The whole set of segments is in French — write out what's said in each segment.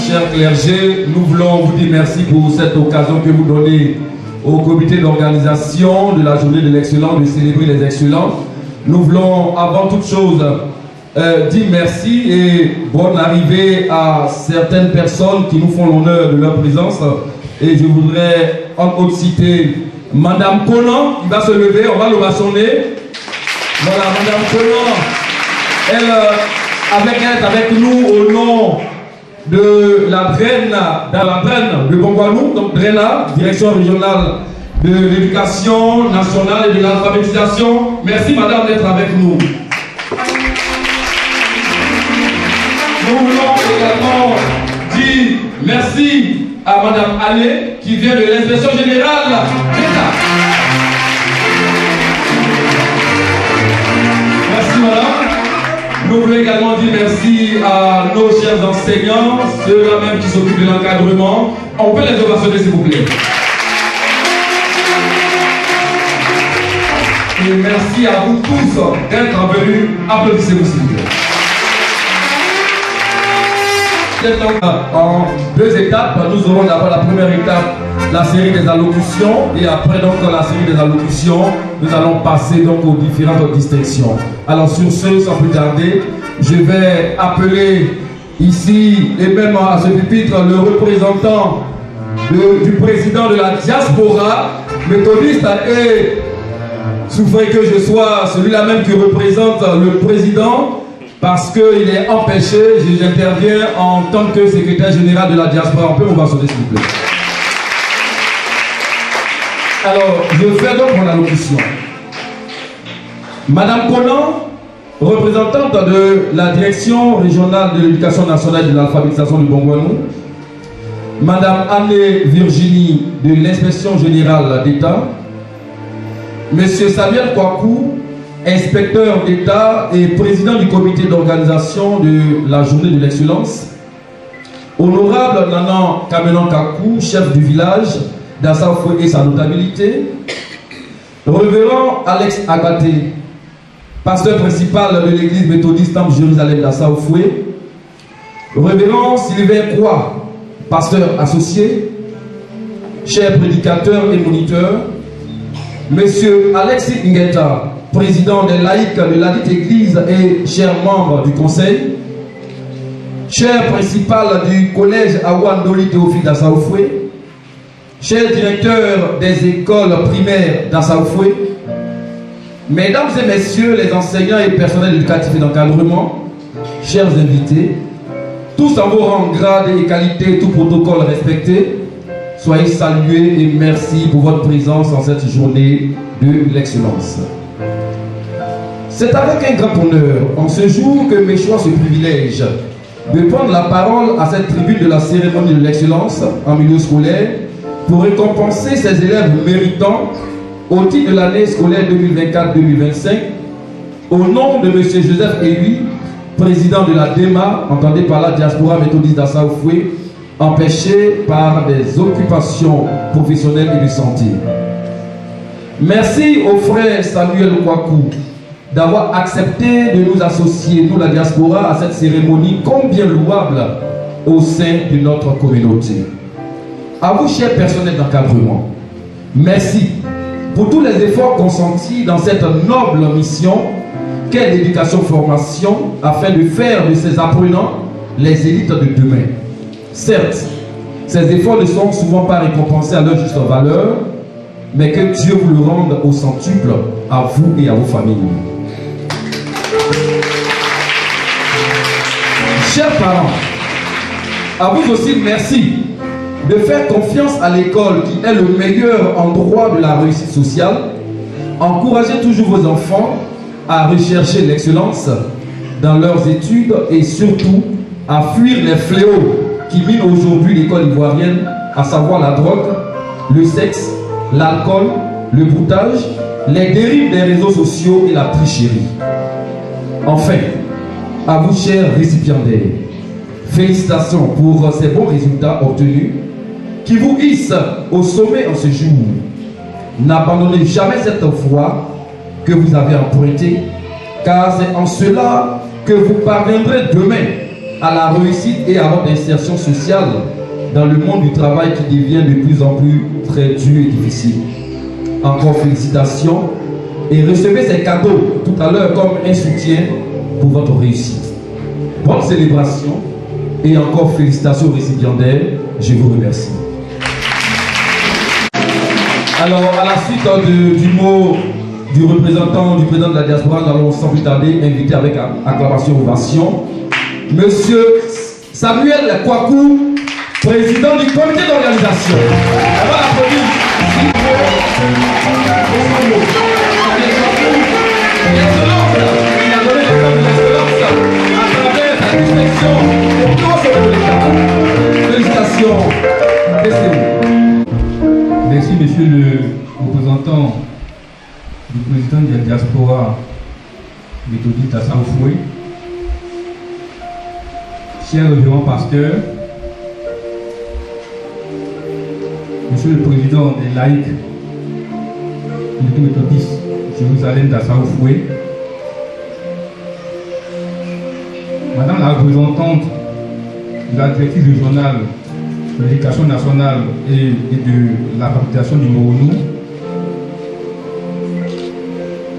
Chers clergés, nous voulons vous dire merci pour cette occasion que vous donnez au comité d'organisation de la journée de l'excellence, de célébrer les excellents. Nous voulons avant toute chose dire merci et bonne arrivée à certaines personnes qui nous font l'honneur de leur présence. Et je voudrais en haute citer Madame Conan qui va se lever, on va l'ovationner. Voilà, Madame Conan, elle avec nous au nom de la Draine de Bongouanou, donc DRENA, Direction Régionale de l'Éducation Nationale et de l'Alphabétisation. Merci Madame d'être avec nous. Nous voulons également dire merci à Madame Allé qui vient de l'Inspection Générale d'État. Merci Madame. Nous voulons également dire merci à nos chers enseignants, ceux-là même qui s'occupent de l'encadrement. On peut les ovationner s'il vous plaît. Et merci à vous tous d'être venus. Applaudissez-vous s'il vous plaît. En deux étapes, nous aurons d'abord la première étape, la série des allocutions, et après donc la série des allocutions, nous allons passer donc aux différentes distinctions. Alors sur ce, sans plus tarder, je vais appeler ici et même à ce pupitre le représentant du président de la diaspora méthodiste, et souffrez que je sois celui-là même qui représente le président, parce qu'il est empêché. J'interviens en tant que secrétaire général de la diaspora. On peut m'ovationner s'il vous plaît. Alors, je fais donc mon allocution. Madame Conan, représentante de la Direction Régionale de l'Éducation Nationale et de l'Alphabétisation du Bongouanou. Madame Anne Virginie de l'Inspection Générale d'État. Monsieur Samuel Kwaku, inspecteur d'État et président du comité d'organisation de la journée de l'excellence. Honorable Nanan Kamenan Kakou, chef du village d'Assaoufoué et sa notabilité. Révérend Alex Agaté, pasteur principal de l'église méthodiste Temple Jérusalem d'Assaoufoué. Révérend Sylvain Croix, pasteur associé. Cher prédicateur et moniteur. Monsieur Alexis Ngeta, président des laïcs de ladite église et cher membre du conseil, cher principal du collège Awandoli Théophile d'Assaoufoué, cher directeur des écoles primaires d'Assaoufoué, mesdames et messieurs les enseignants et personnels éducatifs et d'encadrement, chers invités, tous en vos rangs, grades et qualités, tout protocole respecté, soyez salués et merci pour votre présence en cette journée de l'excellence. C'est avec un grand honneur, en ce jour, que m'échoit ce privilège de prendre la parole à cette tribune de la cérémonie de l'excellence en milieu scolaire pour récompenser ces élèves méritants au titre de l'année scolaire 2024-2025 au nom de M. Joseph Ewi, président de la DEMA, entendez par la diaspora méthodiste d'Assaoufoué, empêché par des occupations professionnelles et de santé. Merci au frère Samuel Kwaku d'avoir accepté de nous associer, nous la diaspora, à cette cérémonie combien louable au sein de notre communauté. À vous, chers personnels d'encadrement, merci pour tous les efforts consentis dans cette noble mission qu'est l'éducation-formation afin de faire de ces apprenants les élites de demain. Certes, ces efforts ne sont souvent pas récompensés à leur juste valeur, mais que Dieu vous le rende au centuple à vous et à vos familles. Chers parents, à vous aussi merci de faire confiance à l'école qui est le meilleur endroit de la réussite sociale. Encouragez toujours vos enfants à rechercher l'excellence dans leurs études et surtout à fuir les fléaux qui minent aujourd'hui l'école ivoirienne, à savoir la drogue, le sexe, l'alcool, le broutage, les dérives des réseaux sociaux et la tricherie. Enfin, à vous chers récipiendaires, félicitations pour ces bons résultats obtenus qui vous hissent au sommet en ce jour. N'abandonnez jamais cette voie que vous avez empruntée, car c'est en cela que vous parviendrez demain à la réussite et à votre insertion sociale dans le monde du travail qui devient de plus en plus très dur et difficile. Encore félicitations et recevez ces cadeaux tout à l'heure comme un soutien pour votre réussite. Bonne célébration et encore félicitations aux récipiendaires. Je vous remercie. Alors, à la suite du mot du représentant du président de la diaspora, nous allons sans plus tarder inviter avec acclamation ovation Monsieur Samuel Kwaku, président du comité d'organisation. On va l'applaudir. Il a donné le temps de l'excellence à travers sa distinction pour tout ce résultat. Félicitations. Merci, monsieur le représentant du président de la diaspora méthodiste à Saoufoué. Cher révérend pasteur, monsieur le président des laïcs du méthodiste Jérusalem d'Assaoufoué, madame la représentante de la directrice régionale de l'éducation nationale et de la fabrication du Moronou,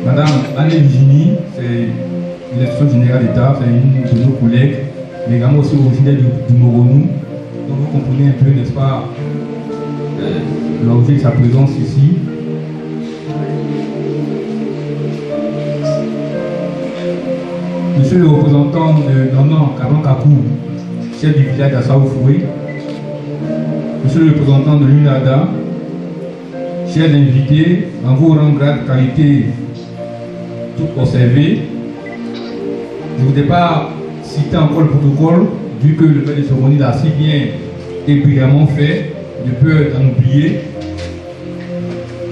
madame Anne-Virginie, c'est l'institution générale d'État, c'est une de nos collègues, mais également aussi originaire du Moronou. Donc vous comprenez un peu, n'est-ce pas, l'objet de sa présence ici. Monsieur le représentant de Nanan Kabankakou, chef du village d'Assaoufoué, monsieur le représentant de l'UNADA, chers invités, en vos rangs, grade, qualité, tout observé, je ne voudrais pas citer encore le protocole, vu que le maître de cérémonie l'a si bien et brillamment fait, de peur d'en oublier.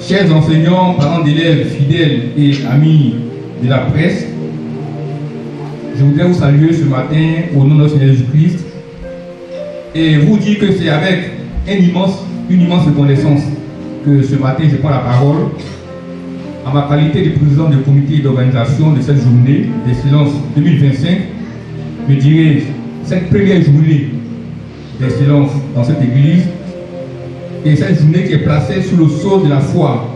Chers enseignants, parents d'élèves, fidèles et amis de la presse, je voudrais vous saluer ce matin au nom de notre Seigneur Jésus-Christ et vous dire que c'est avec une immense reconnaissance que ce matin je prends la parole en ma qualité de président du comité d'organisation de cette journée d'excellence 2025. Je dirais cette première journée d'excellence dans cette église et cette journée qui est placée sous le sceau de la foi,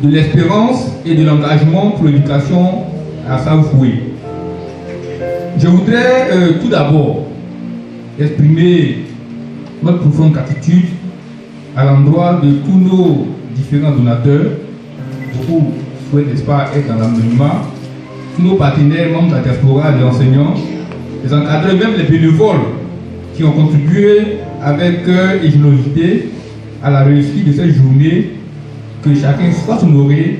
de l'espérance et de l'engagement pour l'éducation à Saoufoué. Je voudrais tout d'abord exprimer notre profonde gratitude à l'endroit de tous nos différents donateurs. Beaucoup souhaitent, n'est-ce pas, être dans l'anonymat. Tous nos partenaires, membres de la diaspora, les enseignants, les encadreurs, même les bénévoles qui ont contribué avec cœur et générosité à la réussite de cette journée, que chacun soit honoré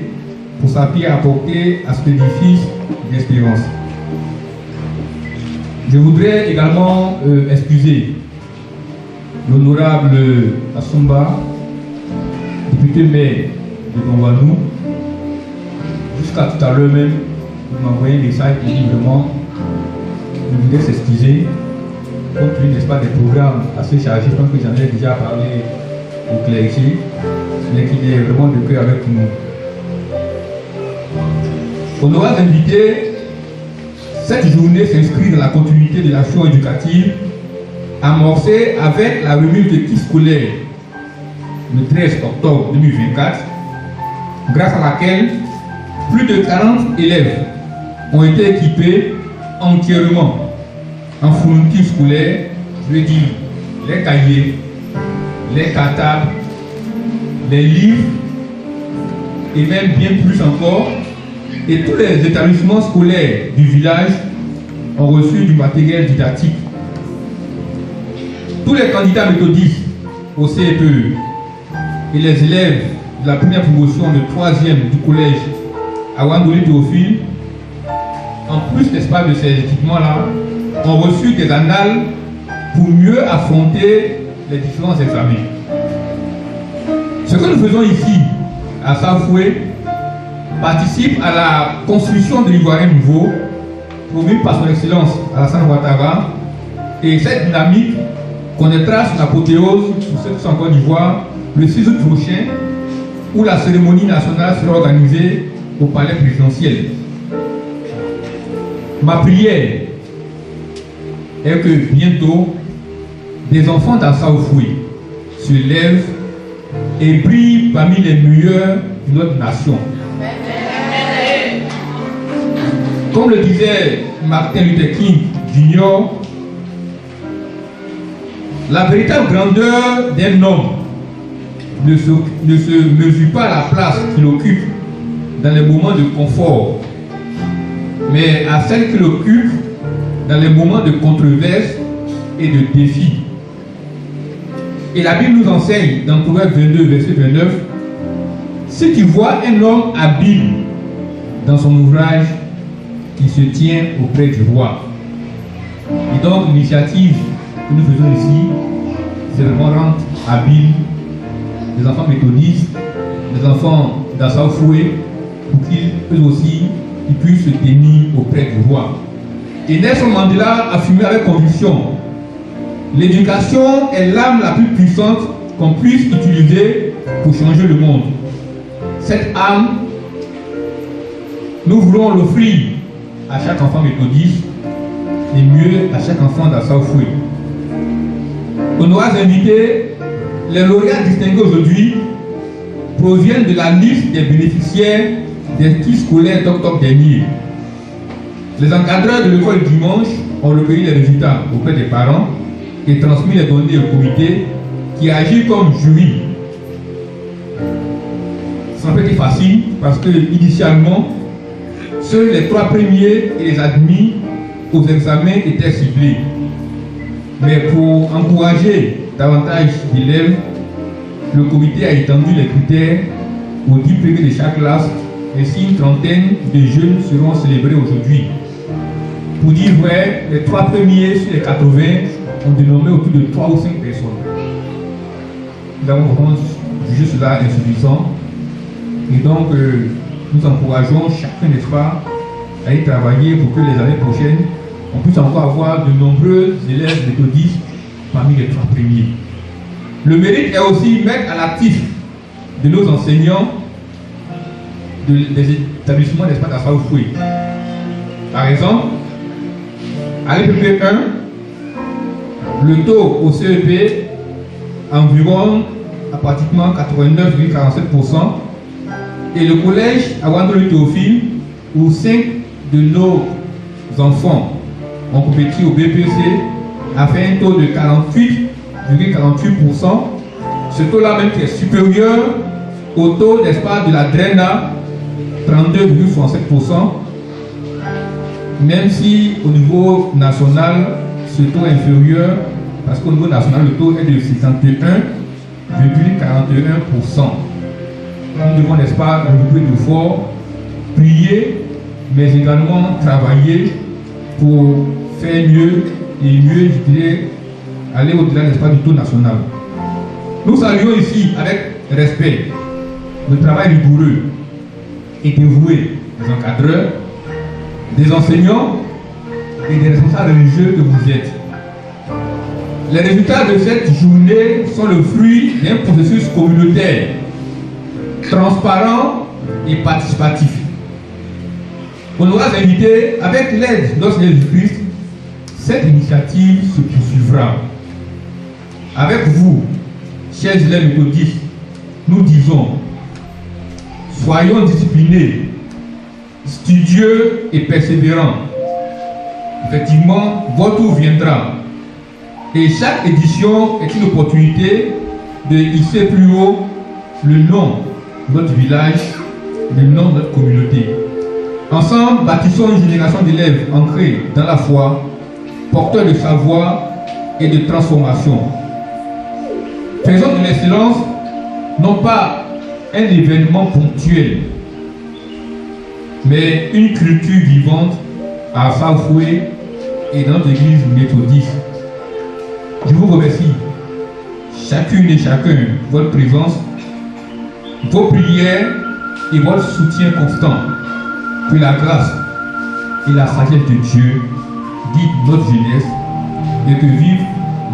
pour sa pierre apportée à cet édifice d'espérance. Je voudrais également excuser l'honorable Assomba, député maire de Bongwanou. Jusqu'à tout à l'heure même, il m'a envoyé un message qui dit vraiment il voulait s'excuser compte tenu, n'est-ce pas, des programmes assez chargés, je pense que j'en ai déjà parlé au clergé, mais qu'il est vraiment de cœur avec nous. Honorables invités, cette journée s'inscrit dans la continuité de l'action éducative amorcée avec la remise de kits scolaires le 13 octobre 2024, grâce à laquelle plus de 40 élèves ont été équipés entièrement en fournitures scolaires, je veux dire les cahiers, les cartables, les livres et même bien plus encore. Et tous les établissements scolaires du village ont reçu du matériel didactique. Tous les candidats méthodistes au CEPE et les élèves de la première promotion de 3e du collège à Wandouli Théophile, en plus, n'est-ce pas, de ces équipements-là, ont reçu des annales pour mieux affronter les différents examens. Ce que nous faisons ici, à Saoufoué, participe à la construction de l'Ivoirien nouveau, promu par son excellence Alassane Ouattara, et cette dynamique connaîtra son apothéose pour ceux qui sont en Côte d'Ivoire le 6 août prochain, où la cérémonie nationale sera organisée au palais présidentiel. Ma prière est que bientôt, des enfants d'Assaoufoué se lèvent et brillent parmi les meilleurs de notre nation. Comme le disait Martin Luther King Jr., la véritable grandeur d'un homme ne se mesure pas à la place qu'il occupe dans les moments de confort, mais à celle qu'il occupe dans les moments de controverse et de défi. Et la Bible nous enseigne dans Proverbe 22, verset 29, si tu vois un homme habile dans son ouvrage, il se tient auprès du roi. Et donc l'initiative que nous faisons ici, c'est vraiment rendre habiles les enfants méthodistes, les enfants d'Assaoufoué, pour qu'ils eux aussi ils puissent se tenir auprès du roi. Et Nelson Mandela affirmait avec conviction: l'éducation est l'arme la plus puissante qu'on puisse utiliser pour changer le monde. Cette arme, nous voulons l'offrir à chaque enfant méthodiste et mieux à chaque enfant d'Assaoufoué. Honorables invités, les lauréats distingués aujourd'hui proviennent de la liste des bénéficiaires des kits scolaires d'octobre dernier. Les encadreurs de l'école du dimanche ont recueilli les résultats auprès des parents et transmis les données au comité qui agit comme jury. Ça n'a pas été facile parce que initialement, seuls les 3 premiers et les admis aux examens étaient ciblés. Mais pour encourager davantage d'élèves, le comité a étendu les critères aux 10 premiers de chaque classe. Ainsi, une trentaine de jeunes seront célébrés aujourd'hui. Pour dire vrai, les 3 premiers sur les 80 ont dénommé autour de 3 ou 5 personnes. Nous avons vraiment jugé cela insuffisant. Et donc, nous encourageons chacun, n'est-ce pas, à y travailler pour que les années prochaines, on puisse encore avoir de nombreux élèves méthodistes parmi les 3 premiers. Le mérite est aussi mettre à l'actif de nos enseignants des établissements, n'est-ce pas, d'Assaoufoué. Par exemple, à l'EPP 1, le taux au CEP environ à pratiquement 89,47%, et le collège à Wandoli Théophile, où 5 de nos enfants ont compétit au BPC, a fait un taux de 48,48%. Ce taux-là même qui est supérieur au taux, n'est-ce pas, de la DRENA, 32,67%, même si au niveau national, ce taux est inférieur, parce qu'au niveau national, le taux est de 61,41%. Nous devons, n'est-ce pas, redoubler d'efforts, prier, mais également travailler pour faire mieux et mieux, je dirais, aller au-delà, n'est-ce pas, du taux national. Nous saluons ici, avec respect, le travail rigoureux et dévoué des encadreurs, des enseignants et des responsables religieux que vous êtes. Les résultats de cette journée sont le fruit d'un processus communautaire, transparent et participatif. Honorables invités, avec l'aide de notre Seigneur Jésus-Christ, cette initiative se poursuivra. Avec vous, chers élèves méthodistes, nous disons: soyons disciplinés, studieux et persévérants. Effectivement, votre tour viendra. Et chaque édition est une opportunité de hisser plus haut le nom de notre village, le nom de notre communauté. Ensemble, bâtissons une génération d'élèves ancrés dans la foi, porteurs de savoir et de transformation. Faisons de l'excellence non pas un événement ponctuel, mais une culture vivante à Assaoufoué et dans notre église méthodiste. Je vous remercie, chacune et chacun, votre présence, vos prières et votre soutien constant. Que la grâce et la sagesse de Dieu guident notre jeunesse et que vive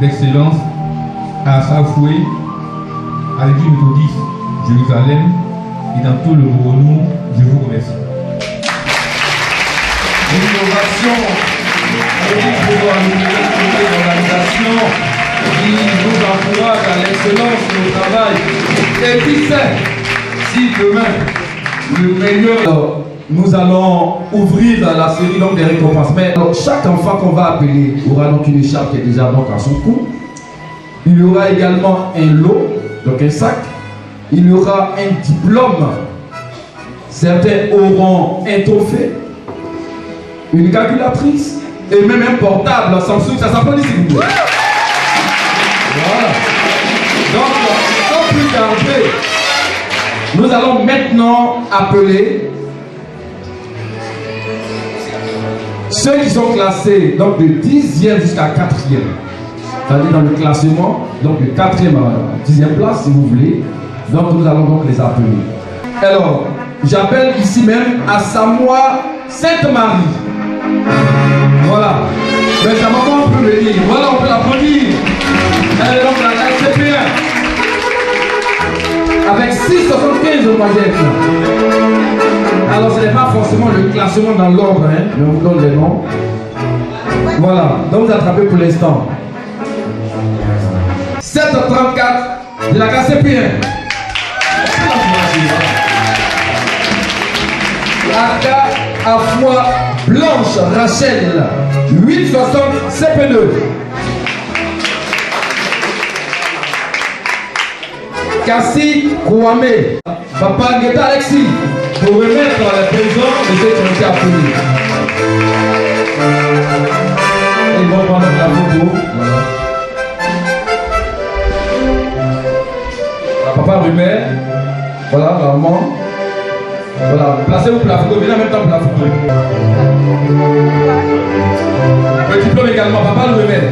l'excellence à Assaoufoué, à l'église méthodiste Jérusalem et dans tout le monde. Je vous remercie. Une ovation pour l'organisation qui nous encourage à l'excellence au travail. Et qui sait si demain le meilleur. Nous allons ouvrir la série donc, des récompenses. Mais alors, chaque enfant qu'on va appeler aura donc une écharpe qui est déjà donc à son cou. Il y aura également un lot, donc un sac. Il y aura un diplôme. Certains auront un trophée, une calculatrice et même un portable Samsung. Ça s'applaudit s'il vous plaît. Voilà. Donc, sans plus tarder, nous allons maintenant appeler ceux qui sont classés donc de 10e jusqu'à 4e. C'est-à-dire dans le classement, donc de 4e à 10e place si vous voulez. Donc nous allons donc les appeler. Alors, j'appelle ici même à Samoa Sainte-Marie. Voilà. Mais sa maman peut venir. Voilà, on peut l'applaudir. Elle est donc la CP1. Avec 6,75 de moyenne. Alors ce n'est pas forcément le classement dans l'ordre, hein, mais on vous donne les noms. Voilà, donc vous attrapez pour l'instant. 7,34 de la KCP1. Aka Afoi Blanche Rachel 8,60 CP2. Kassi Kouame Papa Guetta Alexis pour remettre les présents de ceux qui ont été appelés. Ils vont prendre la photo. Voilà. Papa Rumer. Voilà, la maman. Voilà, placez-vous pour la photo. Venez en même temps pour la photo. Le diplôme également. Papa Rumer.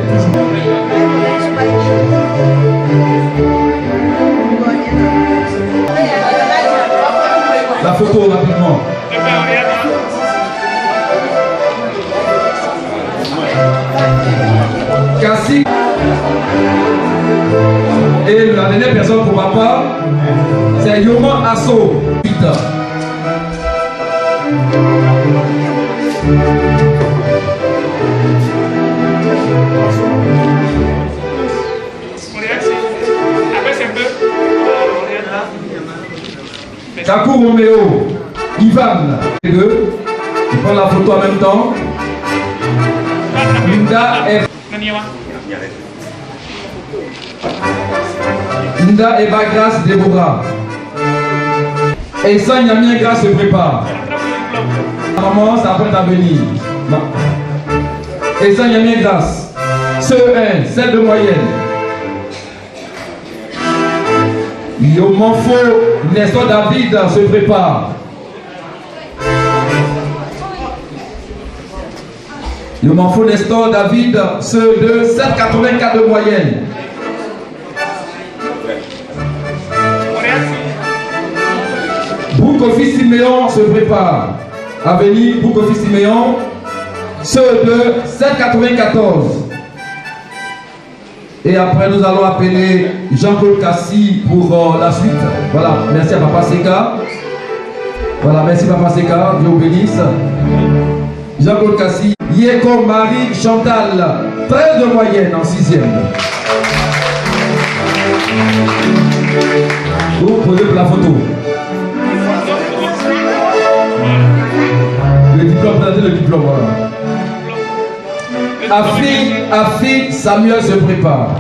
La photo rapidement. Kassi. Et la dernière personne pour papa, c'est Yoma Asso. Kakou Roméo, Ivan, les deux, ils prennent la photo en même temps. Linda Eva Grace Déborah. Et ça, Yamien Grace se prépare. Maman, ça apprête à venir. Et ça, Yamien Grace. CE1, celle de moyenne. Yomanfo Nestor David se prépare. Yomanfo Nestor David, CE2, 7,84 de moyenne. Boukofi Siméon se prépare. À venir, Boukofi Siméon, CE2, 7,94. Et après, nous allons appeler Jean-Claude Kassi pour la suite. Voilà, merci à Papa Seka. Voilà, merci Papa Seka, Dieu bénisse. Jean-Claude Kassi. Yeko Marie Chantal, 13 de moyenne en 6e. Vous posez pour la photo. Le diplôme, présentez le diplôme, voilà. Afi Samuel se prépare.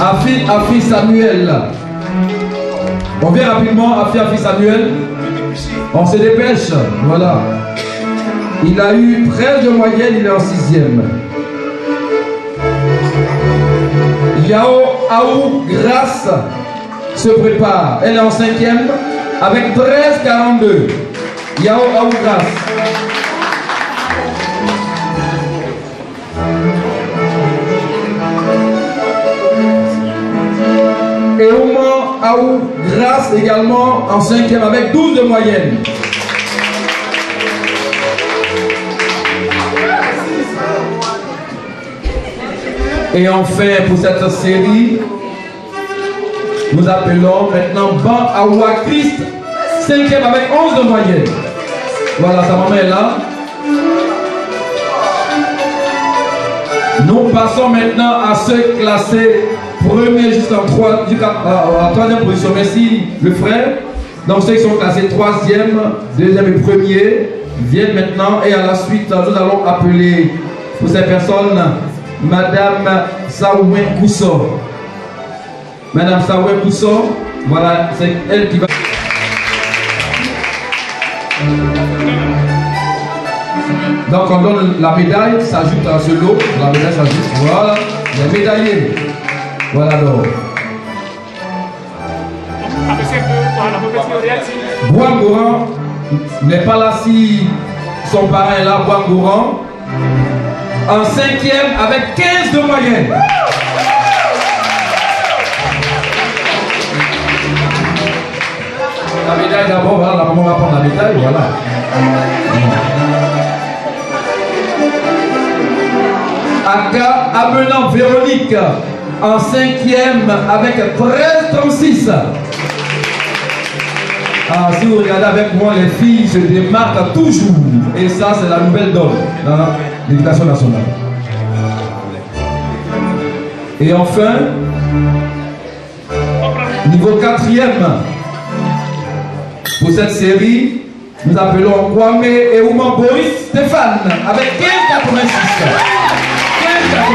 Afi Samuel. On vient rapidement, Afi Samuel. On se dépêche. Voilà. Il a eu 13 de moyenne, il est en 6e. Yao Aou Grace se prépare. Elle est en 5e avec 13,42. Yao Aou Grace. Et Oman Aou Grace également en 5e avec 12 de moyenne. Et enfin pour cette série, nous appelons maintenant Ban Aoua Christ, 5e avec 11 de moyenne. Voilà, sa maman est là. Nous passons maintenant à ceux classés premier jusqu'en troisième position. Merci le frère. Donc ceux qui sont classés troisième, deuxième et premier viennent maintenant. Et à la suite, nous allons appeler pour ces personnes Madame Saoué Kousso. Madame Saoué Kousso, voilà, c'est elle qui va. Donc on donne la médaille qui s'ajoute à ce lot. La médaille s'ajoute. Voilà, les médaillés. Voilà donc. Bois-Gourand n'est pas là si son parent est là, Bois-Gourand. En cinquième avec 15 de moyenne. La médaille d'abord, voilà, la maman va prendre la médaille, voilà. Aka amenant Véronique en cinquième avec 13,36. Ah, si vous regardez avec moi, les filles se démarquent toujours. Et ça, c'est la nouvelle donne dans l'éducation nationale. Et enfin, niveau quatrième, pour cette série, nous appelons Kwame et Ouman Boris Stéphane avec 15,86. 23e.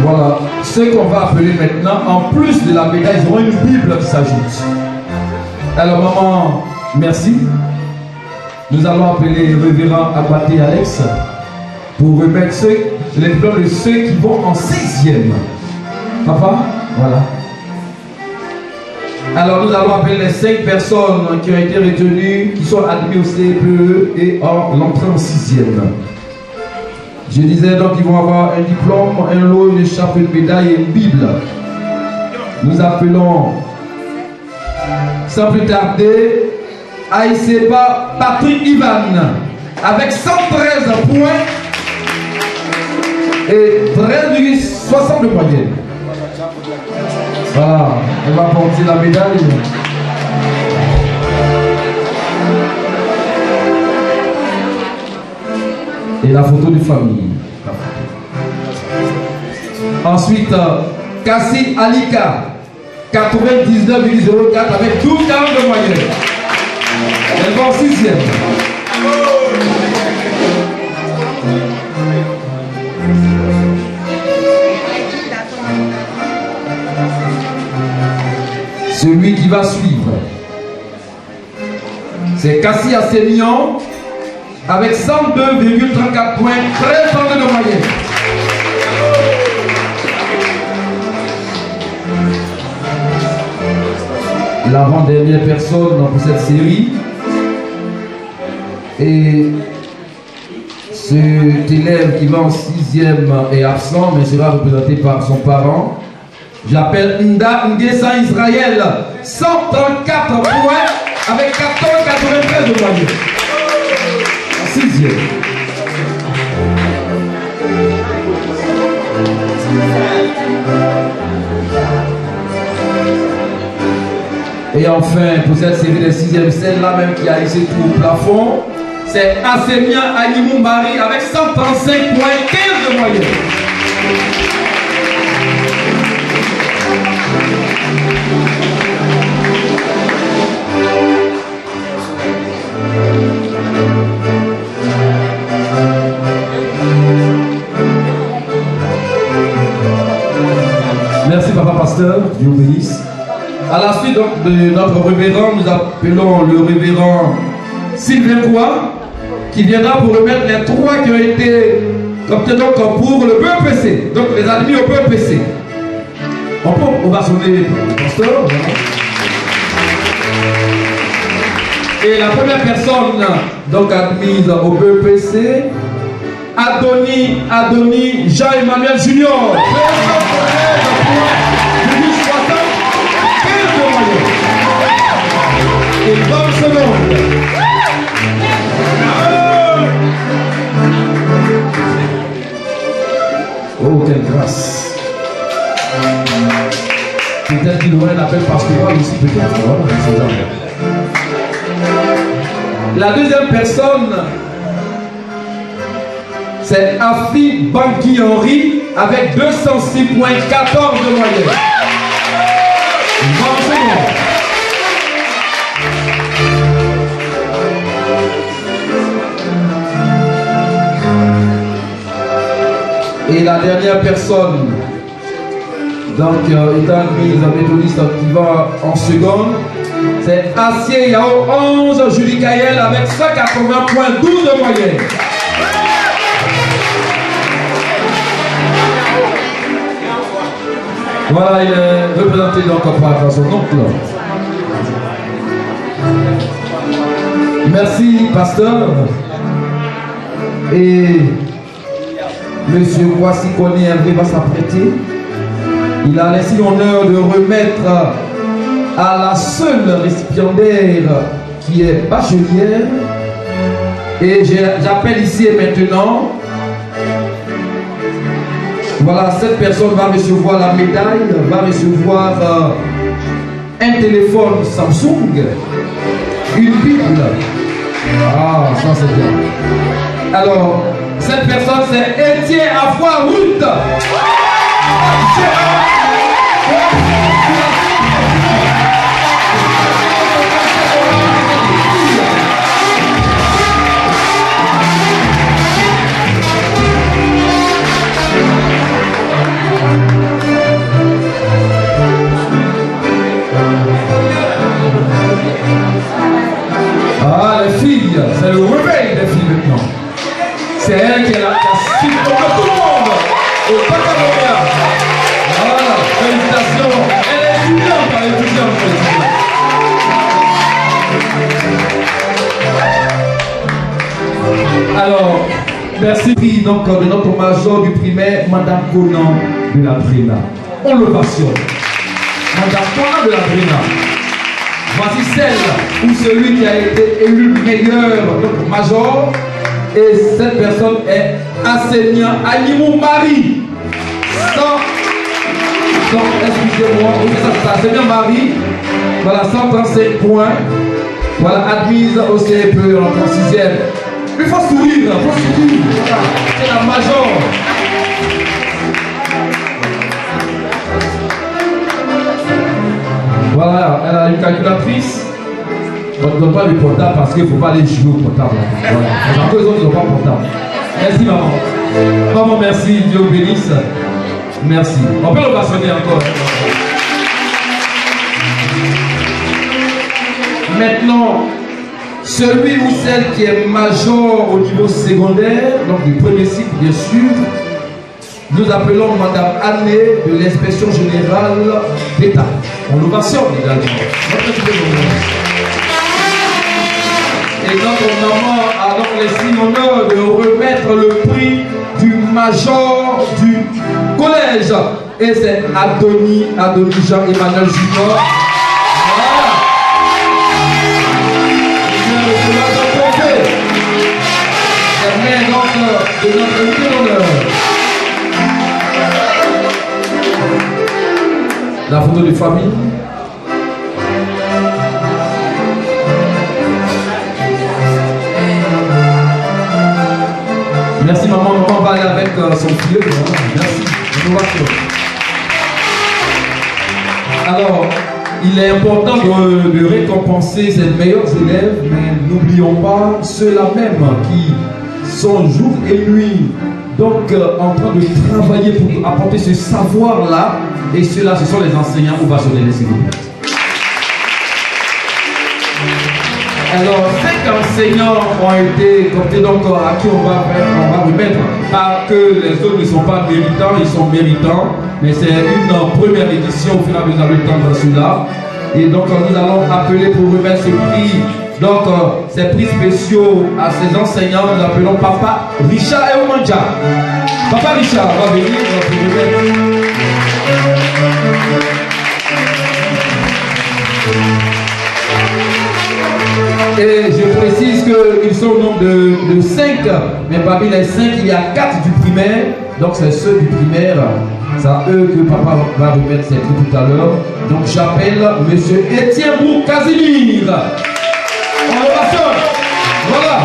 Voilà, ce qu'on va appeler maintenant, en plus de la médaille, ils auront une Bible qui s'ajoute. Alors maman, merci. Nous allons appeler le révérend Abaté Alex pour remettre les diplômes de ceux qui vont en 6e. Papa, voilà. Alors nous allons appeler les 5 personnes qui ont été retenues, qui sont admises au CPE et en l'entrée en 6e. Je disais donc qu'ils vont avoir un diplôme, un lot, une écharpe, une médaille et une Bible. Nous appelons, sans plus tarder, Aïseba Patrick Ivan avec 113 points et 13,60 de moyenne. Voilà, on va porter la médaille. Et la photo de famille. Ensuite, Kassi Alika, 99,04 avec 12,40 de moyenne. Elle va en 6e. Celui qui va suivre, c'est Kassi Assénian avec 102,34 points, 13 de moyenne. L'avant-dernière personne pour cette série. Et cet élève qui va en 6e est absent, mais sera représenté par son parent. J'appelle Nda Ngessa Israël, 134 points avec 14,93 de moyenne. En 6e. Et enfin, pour cette série de 6e, celle-là même qui a laissé tout au plafond, c'est Assemia Animou Marie avec 135 points, 15 de moyenne. Merci Papa Pasteur, Dieu bénisse. À la suite donc, de notre révérend, nous appelons le révérend Sylvain Roy, qui viendra pour remettre les 3 qui ont été optés donc pour le BEPC, donc les admis au BEPC. On va sonner le pasteur. Et la première personne donc admise au BEPC, Adoni Jean-Emmanuel Junior. Et 20 secondes. Oh, quelle grâce. aussi peut-être. Voilà, c'est ça. La deuxième personne, c'est Afi Bangui Henry avec 206,14 de moyenne. Et la dernière personne, donc étant admise méthodiste qui va en seconde, c'est Acier Yao 11 Julie Gaël avec 180,12 de moyenne. Voilà, il est représenté donc par son oncle. Merci, pasteur. Et monsieur Kwasi Kone Hervé va s'apprêter. Il a laissé l'honneur de remettre à la seule récipiendaire qui est bachelière. Et j'appelle ici et maintenant. Voilà, cette personne va recevoir la médaille, va recevoir un téléphone Samsung, une Bible. Ah, ça c'est bien. Alors, cette personne c'est Étienne Afroy Route. Ah, les filles, c'est le réveil des filles maintenant. C'est elle qui est la suite de tout le monde au baccalauréat. Voilà, félicitations. Elle est étudiante, elle est étudiante. Alors, merci donc de notre major du primaire, Madame Conan de la Brena. On le passionne. Madame Conan de la Brena. Voici celle ou celui qui a été élu meilleur donc major. Et cette personne est enseignant Animou Marie. Donc, excusez-moi, c'est enseignant Marie. Voilà, 135 points. Voilà, admise au CEPE en 6e. Il faut sourire, il faut sourire. Voilà, c'est la major. Voilà, elle a une calculatrice. On ne donne pas le portable parce qu'il ne faut pas aller jouer au portable. Voilà. Les autres, ils n'ont pas portable. Merci, maman. Maman, merci. Dieu bénisse. Merci. On peut le passionner encore. Maintenant, celui ou celle qui est major au niveau secondaire, donc du premier cycle, bien sûr, nous appelons Madame Anne de l'inspection générale d'État. On l'ovation également. Et notre maman a donc laissé l'honneur de remettre le prix du major du collège. Et c'est Adonis Jean-Emmanuel Junior. Voilà. C'est donc de notre invité d'honneur. La photo de famille. Merci maman, maman va aller avec son fils. Merci. Alors, il est important de récompenser ces meilleurs élèves, mais n'oublions pas ceux-là même qui sont jour et nuit donc en train de travailler pour apporter ce savoir-là. Et ceux-là, ce sont les enseignants ou bacheliers, s'il vous plaît. Alors, 5 enseignants ont été comptés, donc à qui on va remettre, pas que les autres ne sont pas méritants, ils sont méritants, mais c'est une première édition, au final vous avez le temps de cela. Et donc nous allons appeler pour remettre ce prix, donc ces prix spéciaux à ces enseignants, nous appelons Papa Richard Eumanja. Papa Richard va venir pour remettre. Et je précise qu'ils sont au nombre de 5, mais parmi les 5, il y a 4 du primaire. Donc c'est ceux du primaire, c'est à eux que papa va remettre ces prix tout à l'heure. Donc j'appelle M. Étienne Brou Casimir. On le rassure. Voilà.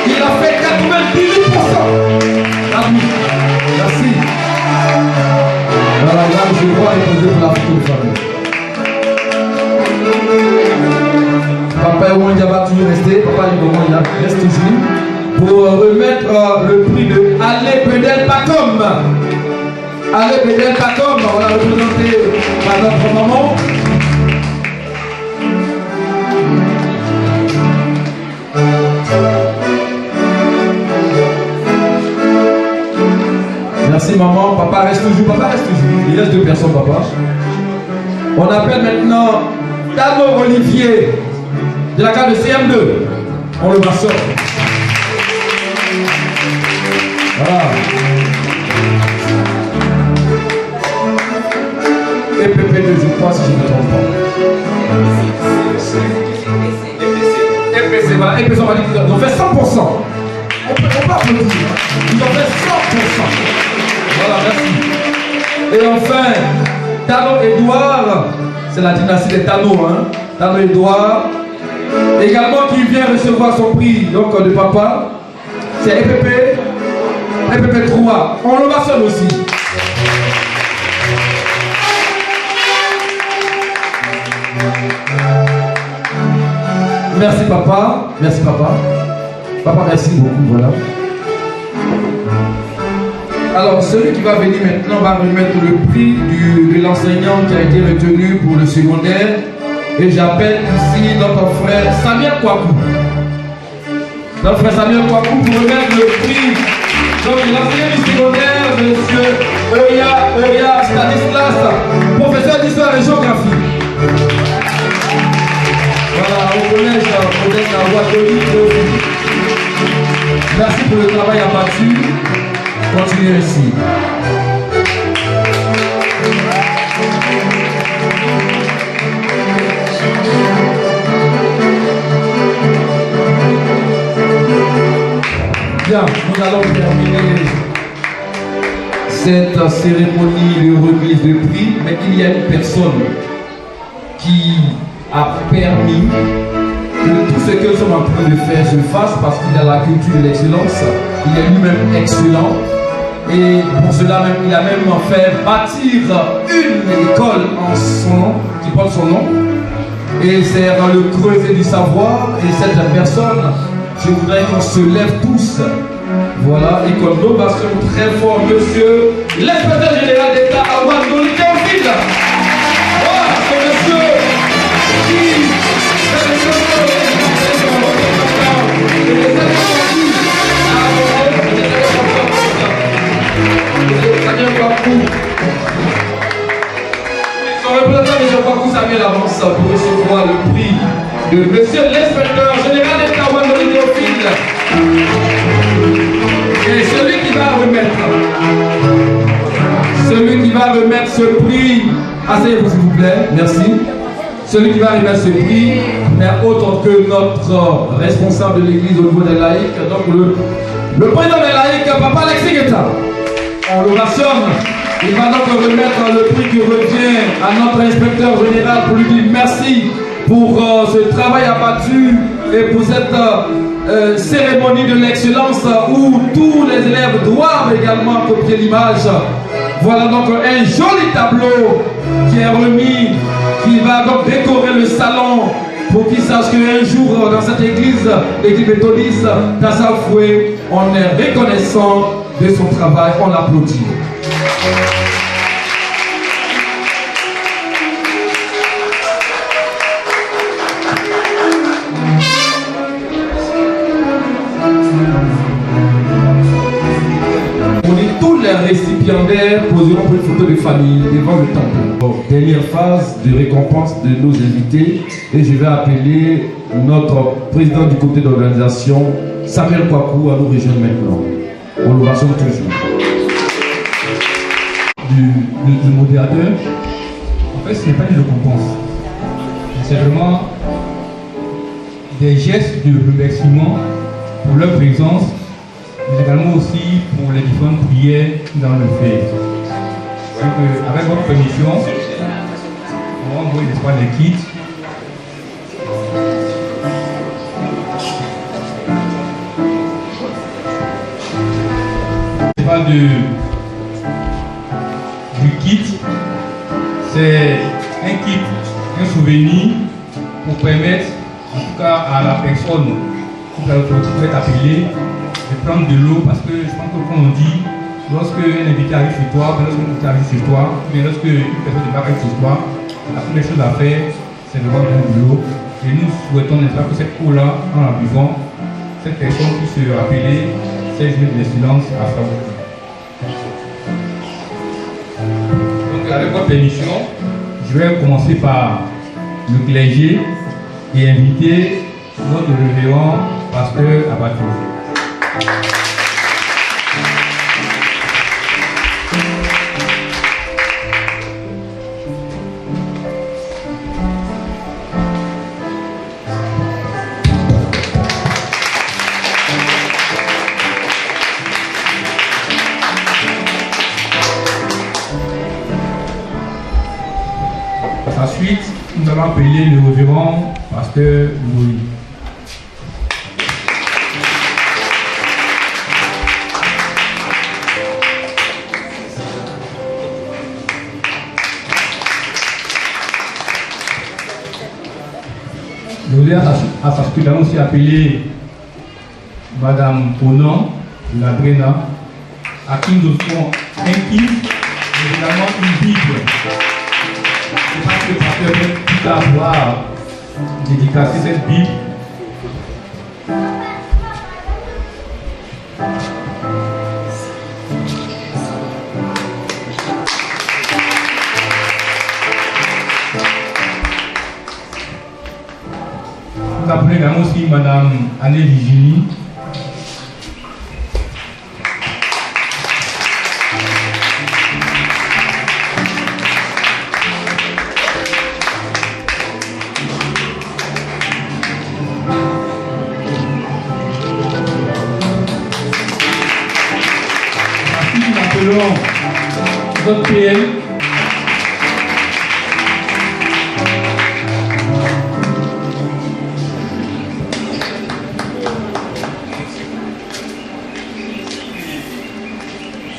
Il a fait 98%. Merci. Voilà, là, je vois déposer pour la photo de famille. Papa et Wanda va toujours rester. Papa et Wanda reste toujours. Pour remettre le prix de Ale Bedel Pacom. Ale Bedel Pacom, on l'a représenté par notre maman. Merci maman, papa reste toujours, il reste 2 personnes papa. On appelle maintenant Tano Olivier de la carte de CM2. On le va sortir. Voilà. Et PP2, je crois, si je ne me trompe pas. EPC, voilà, EPC, on va dire qu'ils ont fait 100%. On peut applaudir. Ils ont fait 100%. Voilà, merci. Et enfin, Tano Edouard, c'est la dynastie des Tano, hein. Tano Edouard, également qui vient recevoir son prix donc, de papa. C'est EPP 3. On le va seul aussi. Merci papa. Merci papa. Papa, merci beaucoup. Voilà. Alors, celui qui va venir maintenant va remettre le prix de l'enseignant qui a été retenu pour le secondaire. Et j'appelle ici notre frère Samuel Kouakou. Notre frère Samuel Kouakou pour remettre le prix. Donc, l'enseignant du secondaire, M. Oya Stanislas, professeur d'histoire et géographie. Voilà, au collège moderne à Ouattoli. Merci pour le travail abattu. Continuez ici. Bien, nous allons terminer cette cérémonie de remise de prix, mais il y a une personne qui a permis que tout ce que nous sommes en train de faire se fasse parce qu'il a la culture de l'excellence, il est lui-même excellent. Et pour cela même, il a même fait bâtir une école en son nom, qui porte son nom. Et c'est dans le creuset du savoir. Et cette personne, je voudrais qu'on se lève tous. Voilà, et qu'on ovation très fort, monsieur l'inspecteur général d'État à Ouattoli Théophile. Voilà, c'est monsieur qui fait le son représentant M. Kouakou Samuel avance pour recevoir le prix de monsieur l'inspecteur général d'État Ouattoli Théophile. Et celui qui va remettre ce prix, asseyez-vous s'il vous plaît, merci. Celui qui va remettre ce prix n'est autre que notre responsable de l'église au niveau des laïcs, donc le président des laïcs, Papa Alexis Guetta. On le rationne. Il va donc remettre le prix qui revient à notre inspecteur général pour lui dire merci pour ce travail abattu et pour cette cérémonie de l'excellence où tous les élèves doivent également copier l'image. Voilà donc un joli tableau qui est remis, qui va donc décorer le salon pour qu'ils sachent qu'un jour dans cette église, l'église méthodiste d'Assafoué, on est reconnaissant de son travail, on l'applaudit. Tous les récipiendaires poseront pour une photo de famille devant le temple. Bon, dernière phase de récompense de nos invités et je vais appeler notre président du comité d'organisation, Samuel Kouakou, à nous rejoindre maintenant. On le rassure toujours. Du modérateur, en fait, ce n'est pas une récompense. C'est vraiment des gestes de remerciement pour leur présence, mais également aussi pour les différentes prières dans le fait. Donc, avec votre permission, on va envoyer les kits. Du kit, c'est un kit, un souvenir pour permettre, en tout cas à la personne qui peut être appelée, de prendre de l'eau, parce que je pense que comme on dit, lorsque un invité arrive chez toi, mais lorsque une personne de arrive chez toi, la première chose à faire, c'est de boire de l'eau. Et nous souhaitons, n'est-ce pas, que cette eau-là, en la buvant, cette personne puisse se rappeler ces jours de silence à faire. Donc, avec votre permission, je vais commencer par le clergé et inviter notre révérend pasteur Abatou. Ensuite, nous allons appeler le révérend pasteur Louis. Nous allons aussi appeler Madame Ponan, la Brena, à qui nous offrons un kit, mais également une Bible. Je pense que le pasteur peut tout avoir dédicacé cette Bible. Nous appelons également aussi Madame Anne Virginie. Notre PM.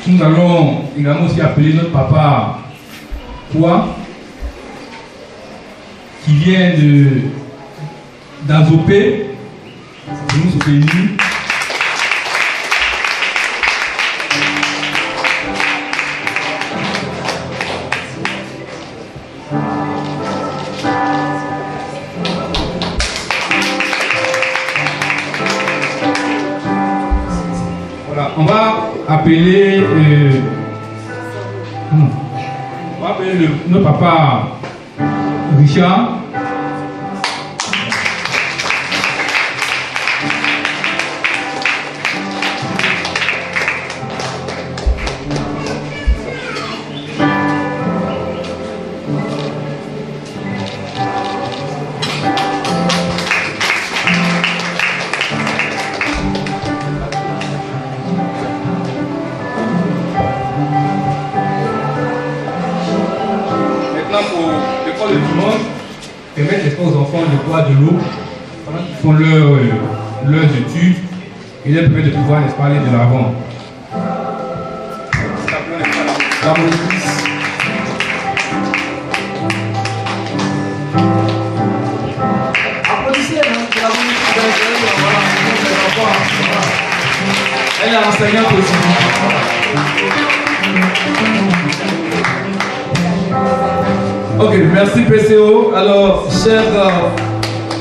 Nous allons également aussi appeler notre papa Quoi, qui vient d'Azopé, pour nous soutenir. On va appeler, notre papa Richard. Pour l'école de dimanche, permettre aux enfants de boire de l'eau pendant qu'ils font leurs études et leur permettre de pouvoir, n'est-ce pas, aller de l'avant. Applaudissez pour la bonne elle est enseignante aussi. Ok, merci PCO. Alors, chers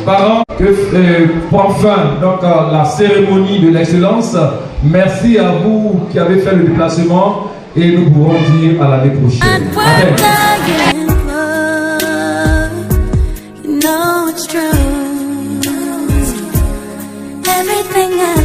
parents, pour fin donc, la cérémonie de l'excellence, merci à vous qui avez fait le déplacement et nous pouvons dire à l'année prochaine. Everything